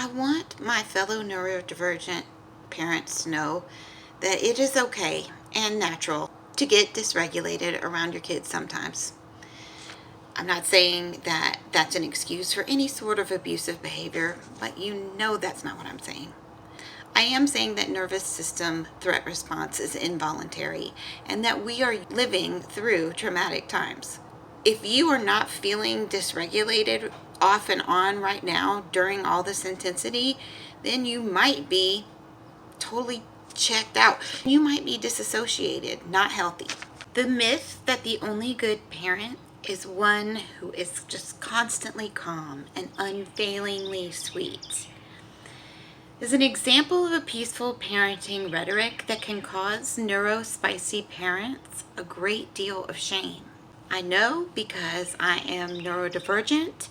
I want my fellow neurodivergent parents to know that it is okay and natural to get dysregulated around your kids sometimes. I'm not saying that that's an excuse for any sort of abusive behavior, but you know that's not what I'm saying. I am saying that nervous system threat response is involuntary and that we are living through traumatic times. If you are not feeling dysregulated off and on right now during all this intensity, then you might be totally checked out. You might be disassociated, not healthy. The myth that the only good parent is one who is just constantly calm and unfailingly sweet is an example of a peaceful parenting rhetoric that can cause neurospicy parents a great deal of shame. I know because I am neurodivergent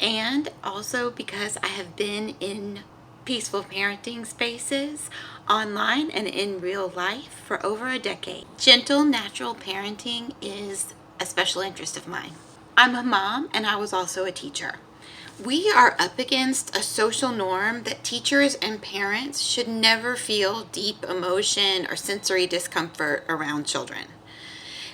and also because I have been in peaceful parenting spaces online and in real life for over a decade. Gentle, natural parenting is a special interest of mine. I'm a mom and I was also a teacher. We are up against a social norm that teachers and parents should never feel deep emotion or sensory discomfort around children.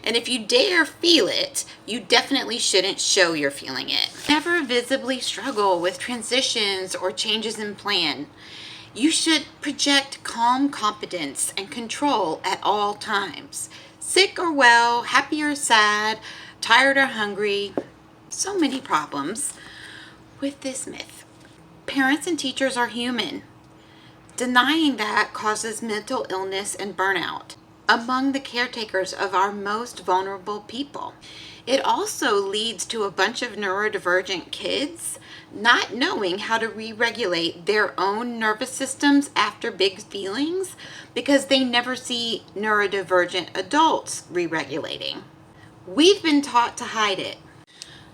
And if you dare feel it, you definitely shouldn't show you're feeling it. Never visibly struggle with transitions or changes in plan. You should project calm competence and control at all times. Sick or well, happy or sad, tired or hungry, so many problems with this myth. Parents and teachers are human. Denying that causes mental illness and burnout among the caretakers of our most vulnerable people. It also leads to a bunch of neurodivergent kids not knowing how to re-regulate their own nervous systems after big feelings because they never see neurodivergent adults re-regulating. We've been taught to hide it.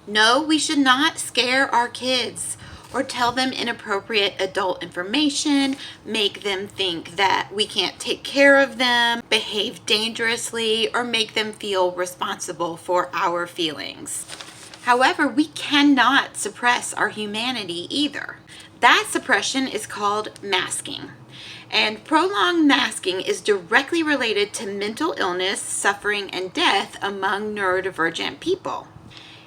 No, we should not scare our kids or tell them inappropriate adult information, make them think that we can't take care of them, behave dangerously, or make them feel responsible for our feelings. However, we cannot suppress our humanity either. That suppression is called masking. And prolonged masking is directly related to mental illness, suffering, and death among neurodivergent people.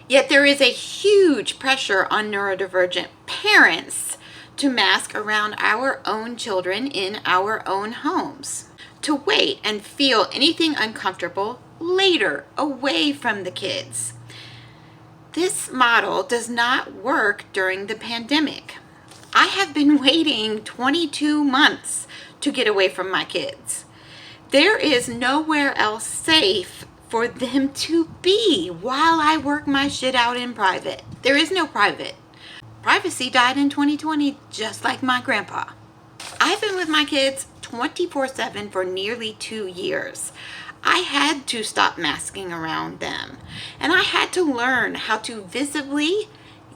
Yet there is a huge pressure on neurodivergent parents to mask around our own children in our own homes, to wait and feel anything uncomfortable later, away from the kids. This model does not work during the pandemic. I have been waiting 22 months to get away from my kids. There is nowhere else safe for them to be while I work my shit out in private. There is no private. Privacy died in 2020, just like my grandpa. I've been with my kids 24/7 for nearly 2 years. I had to stop masking around them, and I had to learn how to visibly,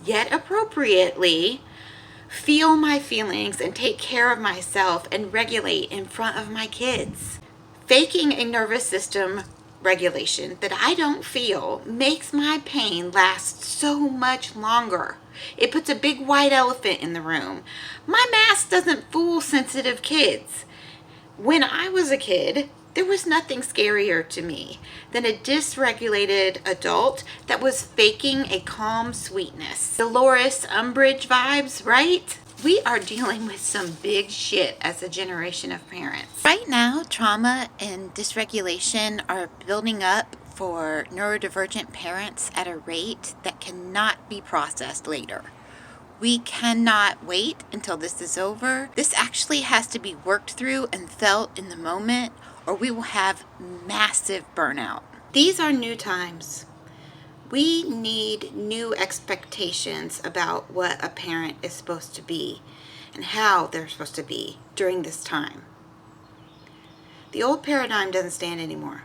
yet appropriately, feel my feelings and take care of myself and regulate in front of my kids. Faking a nervous system regulation that I don't feel makes my pain last so much longer. It puts a big white elephant in the room. My mask doesn't fool sensitive kids. When I was a kid, there was nothing scarier to me than a dysregulated adult that was faking a calm sweetness. Dolores Umbridge vibes, right? We are dealing with some big shit as a generation of parents. Right now, trauma and dysregulation are building up for neurodivergent parents at a rate that cannot be processed later. We cannot wait until this is over. This actually has to be worked through and felt in the moment, or we will have massive burnout. These are new times. We need new expectations about what a parent is supposed to be and how they're supposed to be during this time. The old paradigm doesn't stand anymore.